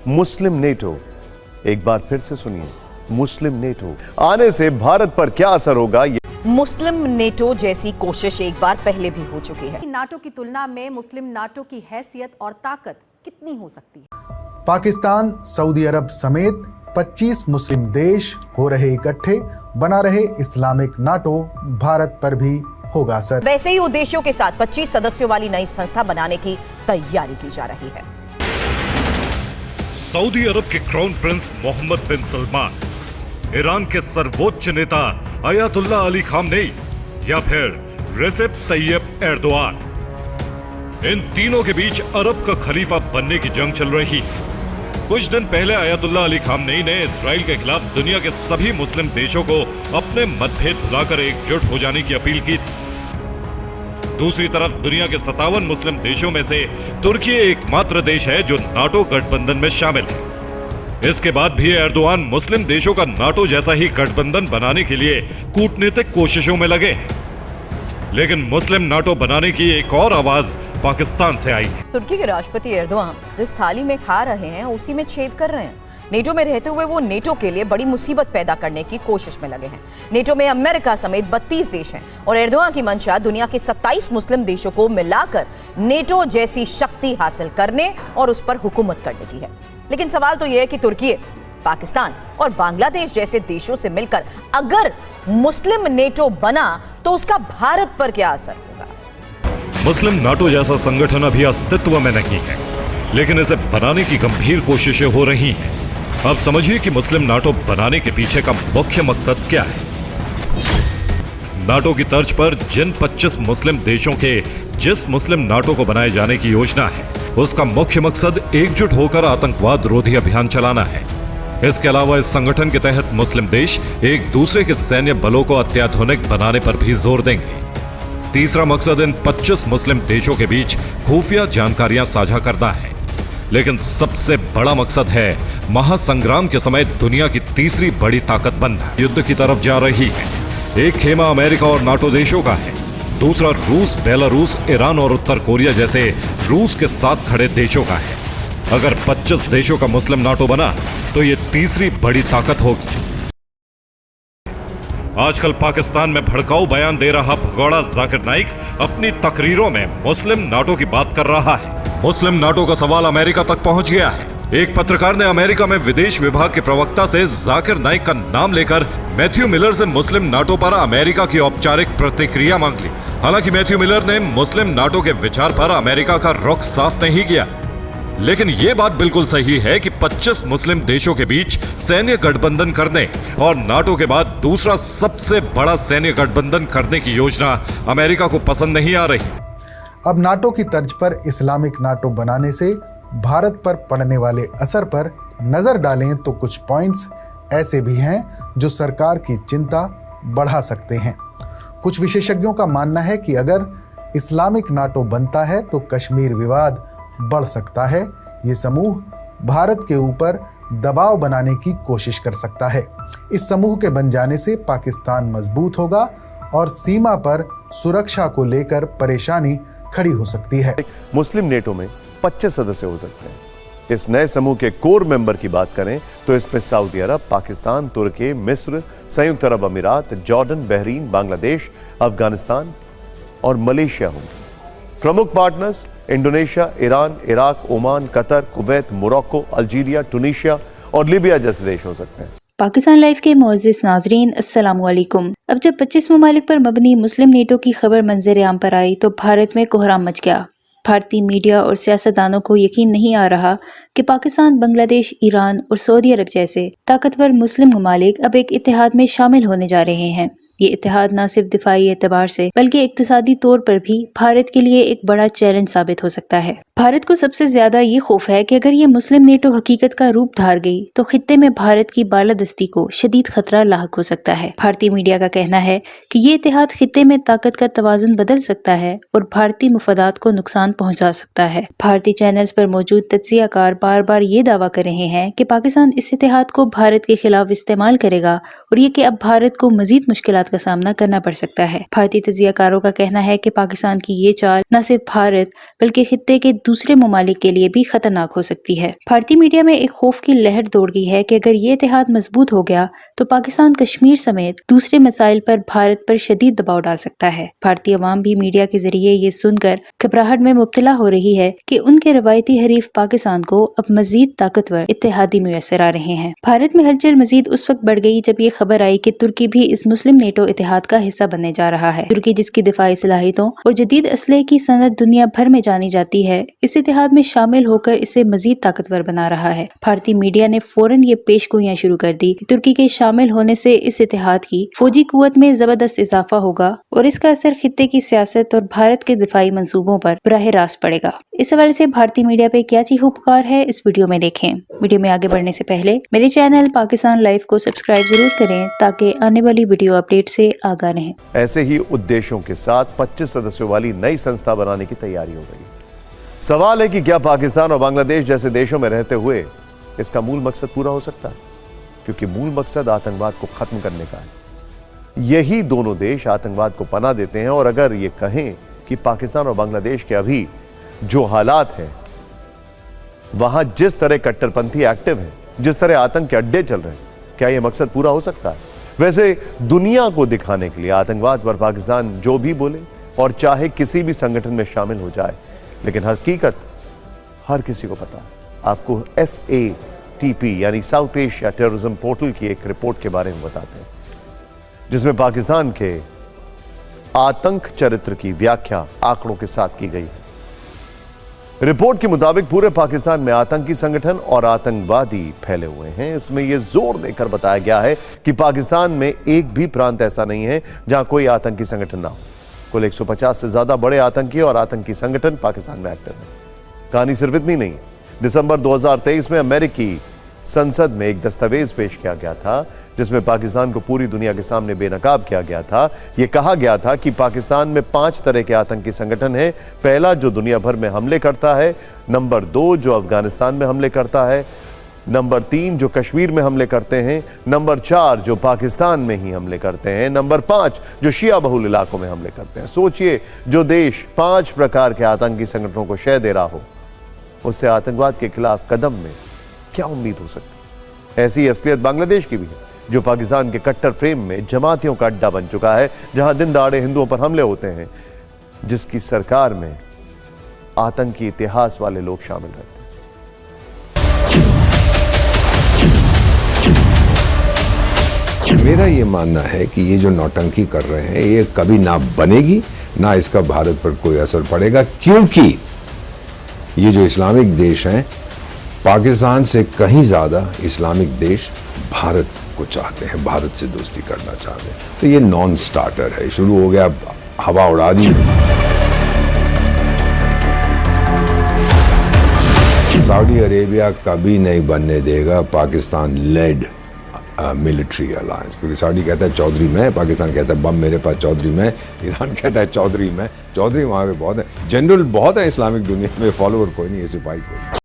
मुस्लिम NATO, एक बार फिर से सुनिए, मुस्लिम नेटो आने से भारत पर क्या असर होगा? मुस्लिम नेटो जैसी कोशिश एक बार पहले भी हो चुकी है। नाटो की तुलना में मुस्लिम नाटो की हैसियत और ताकत कितनी हो सकती है? पाकिस्तान, सऊदी अरब समेत 25 मुस्लिम देश हो रहे इकट्ठे, बना रहे इस्लामिक नाटो, भारत पर भी होगा असर। वैसे ही उद्देश्यों के साथ 25 सदस्यों वाली नई संस्था बनाने की तैयारी की जा रही है। सऊदी अरब के क्राउन प्रिंस मोहम्मद बिन सलमान, ईरान के सर्वोच्च नेता अयातुल्ला अली खामनेई या फिर रेसेप तैयब एर्दोआन, इन तीनों के बीच अरब का खलीफा बनने की जंग चल रही है। कुछ दिन पहले अयातुल्ला अली खामनेई ने इजराइल के खिलाफ दुनिया के सभी मुस्लिम देशों को अपने मतभेद भुलाकर एकजुट हो जाने की अपील की थी। दूसरी तरफ दुनिया के 57 मुस्लिम देशों में से तुर्की एकमात्र देश है जो नाटो गठबंधन में शामिल है। इसके बाद भी एर्दोआन मुस्लिम देशों का नाटो जैसा ही गठबंधन बनाने के लिए कूटनीतिक कोशिशों में लगे हैं। लेकिन मुस्लिम नाटो बनाने की एक और आवाज पाकिस्तान से आई है। तुर्की के राष्ट्रपति एर्दोआन जिस थाली में खा रहे हैं उसी में छेद कर रहे हैं। नेटो में रहते हुए वो नेटो के लिए बड़ी मुसीबत पैदा करने की कोशिश में लगे हैं। नेटो में अमेरिका समेत 32 देश हैं और एर्दोआन की मंशा दुनिया के 27 मुस्लिम देशों को मिलाकर नेटो जैसी शक्ति हासिल करने और उस पर हुकूमत करने की है। लेकिन सवाल तो यह है कि तुर्की, पाकिस्तान और बांग्लादेश जैसे देशों से मिलकर अगर मुस्लिम नेटो बना तो उसका भारत पर क्या असर होगा? मुस्लिम नाटो जैसा संगठन अभी अस्तित्व में नहीं है, लेकिन इसे बनाने की गंभीर कोशिशें हो रही हैं। अब समझिए कि मुस्लिम नाटो बनाने के पीछे का मुख्य मकसद क्या है। नाटो की तर्ज पर जिन 25 मुस्लिम देशों के जिस मुस्लिम नाटो को बनाए जाने की योजना है, उसका मुख्य मकसद एकजुट होकर आतंकवाद रोधी अभियान चलाना है। इसके अलावा इस संगठन के तहत मुस्लिम देश एक दूसरे के सैन्य बलों को अत्याधुनिक बनाने पर भी जोर देंगे। तीसरा मकसद इन 25 मुस्लिम देशों के बीच खुफिया जानकारियां साझा करना है। लेकिन सबसे बड़ा मकसद है महासंग्राम के समय दुनिया की तीसरी बड़ी ताकत बनना। युद्ध की तरफ जा रही है। एक खेमा अमेरिका और नाटो देशों का है, दूसरा रूस, बेलारूस, ईरान और उत्तर कोरिया जैसे रूस के साथ खड़े देशों का है। अगर 25 देशों का मुस्लिम नाटो बना तो ये तीसरी बड़ी ताकत होगी। आजकल पाकिस्तान में भड़काऊ बयान दे रहा भगोड़ा जाकिर नाइक अपनी तकरीरों में मुस्लिम नाटो की बात कर रहा है। मुस्लिम नाटो का सवाल अमेरिका तक पहुंच गया है। एक पत्रकार ने अमेरिका में विदेश विभाग के प्रवक्ता से जाकिर नाइक का नाम लेकर मैथ्यू मिलर से मुस्लिम नाटो पर अमेरिका की औपचारिक प्रतिक्रिया मांग ली। हालांकि मैथ्यू मिलर ने मुस्लिम नाटो के विचार पर अमेरिका का रुख साफ नहीं किया। लेकिन यह बात बिल्कुल सही है कि 25 मुस्लिम देशों के बीच सैन्य गठबंधन करने और नाटो के बाद दूसरा सबसे बड़ा सैन्य गठबंधन करने की योजना अमेरिका को पसंद नहीं आ रही। अब नाटो की तर्ज पर इस्लामिक नाटो बनाने से भारत पर पड़ने वाले असर पर नजर डालें तो कुछ पॉइंट्स ऐसे भी हैं जो सरकार की चिंता बढ़ा सकते हैं। कुछ विशेषज्ञों का मानना है कि अगर इस्लामिक नाटो बनता है तो कश्मीर विवाद बढ़ सकता है। ये समूह भारत के ऊपर दबाव बनाने की कोशिश कर सकता है। इस समूह के बन जाने से पाकिस्तान मजबूत होगा और सीमा पर सुरक्षा को लेकर परेशानी खड़ी हो सकती है। मुस्लिम नेटो में 25 सदस्य हो सकते हैं। इस नए समूह के कोर मेंबर की बात करें तो इसमें सऊदी अरब, पाकिस्तान, तुर्की, मिस्र, संयुक्त अरब अमीरात, जॉर्डन, बहरीन, बांग्लादेश, अफगानिस्तान और मलेशिया होंगे। प्रमुख partners Indonesia, Iran, Iraq, Oman, Qatar, Kuwait, Morocco, Algeria, टूनीशिया और लीबिया जैसे देश हो सकते हैं। पाकिस्तान लाइव के मुअज़्ज़िज़ नाज़रीन, अस्सलामु अलैकुम। अब जब 25 ममालिक पर मबनी मुस्लिम नेटो की खबर मंजर आम पर आई तो भारत में कोहराम मच गया। भारतीय मीडिया और सियासतदानों को यकीन नहीं आ रहा कि पाकिस्तान, बांग्लादेश, ईरान और सऊदी अरब जैसे ताकतवर मुस्लिम ममालिक अब एक इत्तेहाद में शामिल होने जा रहे हैं। ये इत्तेहाद न सिर्फ दिफाई एतबार से बल्कि इक्तिसादी तौर पर भी भारत के लिए एक बड़ा चैलेंज साबित हो सकता है। भारत को सबसे ज्यादा ये खौफ है कि अगर ये मुस्लिम नेटो हकीकत का रूप धार गई तो खित्ते में भारत की बालादस्ती को शदीद खतरा लाहक हो सकता है। भारतीय मीडिया का कहना है कि ये इत्तेहाद खित्ते में ताकत का तवाजुन बदल सकता है और भारतीय मुफादात को नुकसान पहुंचा सकता है। भारतीय चैनल्स पर मौजूद तज्जियाकार बार बार ये दावा कर रहे हैं कि पाकिस्तान इस इत्तेहाद को भारत के खिलाफ इस्तेमाल करेगा और ये कि अब भारत को मजीद मुश्किलात का सामना करना पड़ सकता है। भारतीय तजियाकारों का कहना है कि पाकिस्तान की ये चाल न सिर्फ भारत बल्कि खित्ते के दूसरे ममालिक के लिए भी खतरनाक हो सकती है। भारतीय मीडिया में एक खौफ की लहर दौड़ गई है कि अगर ये इत्तेहाद मजबूत हो गया तो पाकिस्तान कश्मीर समेत दूसरे मसाइल पर भारत पर शदीद दबाव डाल सकता है। भारतीय अवाम भी मीडिया के जरिए ये सुनकर घबराहट में मुब्तला हो रही है कि उनके रवायती हरीफ पाकिस्तान को अब मजीद ताकतवर इत्तेहादी मुयस्सर आ रहे हैं। भारत में हलचल मजीद उस वक्त बढ़ गई जब ये खबर आई कि तुर्की भी इस मुस्लिम नेटो इत्तेहाद का हिस्सा बनने जा रहा है। तुर्की जिसकी दिफाई सलाहियतों और जदीद असलहे की सनद दुनिया भर में जानी जाती है, इस इत्तेहाद में शामिल होकर इसे मजीद ताकतवर बना रहा है। भारतीय मीडिया ने फौरन ये पेशगोइयां शुरू कर दी कि तुर्की के शामिल होने से इस इत्तेहाद की फौजी कुव्वत में जबरदस्त इजाफा होगा और इसका असर खित्ते की सियासत और भारत के दिफाई मंसूबों पर बराह रास्त पड़ेगा। इस हवाले से भारतीय मीडिया पे क्या चीखो पुकार है, इस वीडियो में देखें। वीडियो में आगे बढ़ने से पहले मेरे चैनल पाकिस्तान लाइव को सब्सक्राइब जरूर करें ताकि आने वाली वीडियो अपडेट से आगाह रहें। ऐसे ही उद्देश्यों के साथ 25 सदस्यों वाली नई संस्था बनाने की तैयारी हो गई। सवाल है कि क्या पाकिस्तान और बांग्लादेश जैसे देशों में रहते हुए इसका मूल मकसद पूरा हो सकता है? क्योंकि मूल मकसद आतंकवाद को खत्म करने का है। यही दोनों देश आतंकवाद को पनाह देते हैं और अगर ये कहें कि पाकिस्तान और बांग्लादेश के अभी जो हालात हैं, वहां जिस तरह कट्टरपंथी एक्टिव हैं, जिस तरह आतंक के अड्डे चल रहे हैं, क्या यह मकसद पूरा हो सकता है? वैसे दुनिया को दिखाने के लिए आतंकवाद पर पाकिस्तान जो भी बोले और चाहे किसी भी संगठन में शामिल हो जाए, लेकिन हकीकत हर किसी को पता है। आपको SATP यानी साउथ एशिया टेररिज्म पोर्टल की एक रिपोर्ट के बारे में बताते हैं, जिसमें पाकिस्तान के आतंक चरित्र की व्याख्या आंकड़ों के साथ की गई है। रिपोर्ट के मुताबिक पूरे पाकिस्तान में आतंकी संगठन और आतंकवादी फैले हुए हैं। इसमें यह जोर देकर बताया गया है कि पाकिस्तान में एक भी प्रांत ऐसा नहीं है जहां कोई आतंकी संगठन ना हो। कुल 150 से ज्यादा बड़े आतंकी और आतंकी संगठन पाकिस्तान में एक्टिव है। कहानी सिर्फ इतनी नहीं है। दिसंबर 2023 में अमेरिकी संसद में एक दस्तावेज पेश किया गया था जिसमें पाकिस्तान को पूरी दुनिया के सामने बेनकाब किया गया था। यह कहा गया था कि पाकिस्तान में 5 तरह के आतंकी संगठन हैं। पहला जो दुनिया भर में हमले करता है, नंबर 2 जो अफगानिस्तान में हमले करता है, नंबर 3 जो कश्मीर में हमले करते हैं, नंबर 4 जो पाकिस्तान में ही हमले करते हैं, नंबर 5 जो शिया बहुल इलाकों में हमले करते हैं। सोचिए, जो देश 5 प्रकार के आतंकी संगठनों को शह दे रहा हो, उससे आतंकवाद के खिलाफ कदम में क्या उम्मीद हो सकती है? ऐसी असलियत बांग्लादेश की भी है, जो पाकिस्तान के कट्टर प्रेम में जमातियों का अड्डा बन चुका है, जहां दिन दहाड़े हिंदुओं पर हमले होते हैं, जिसकी सरकार में आतंकी इतिहास वाले लोग शामिल रहते हैं। मेरा ये मानना है कि ये जो नौटंकी कर रहे हैं ये कभी ना बनेगी, ना इसका भारत पर कोई असर पड़ेगा, क्योंकि ये जो इस्लामिक देश हैं, पाकिस्तान से कहीं ज्यादा इस्लामिक देश भारत को चाहते हैं, भारत से दोस्ती करना चाहते हैं। तो ये नॉन स्टार्टर है, शुरू हो गया, हवा उड़ा दी। सऊदी अरेबिया कभी नहीं बनने देगा पाकिस्तान लेड मिलिट्री अलायंस, क्योंकि सऊदी कहता है चौधरी मैं, पाकिस्तान कहता है बम मेरे पास चौधरी मैं, ईरान कहता है चौधरी मैं। चौधरी वहाँ पे बहुत है, जनरल बहुत है इस्लामिक दुनिया में, फॉलोअर कोई नहीं है, सिपाही कोई।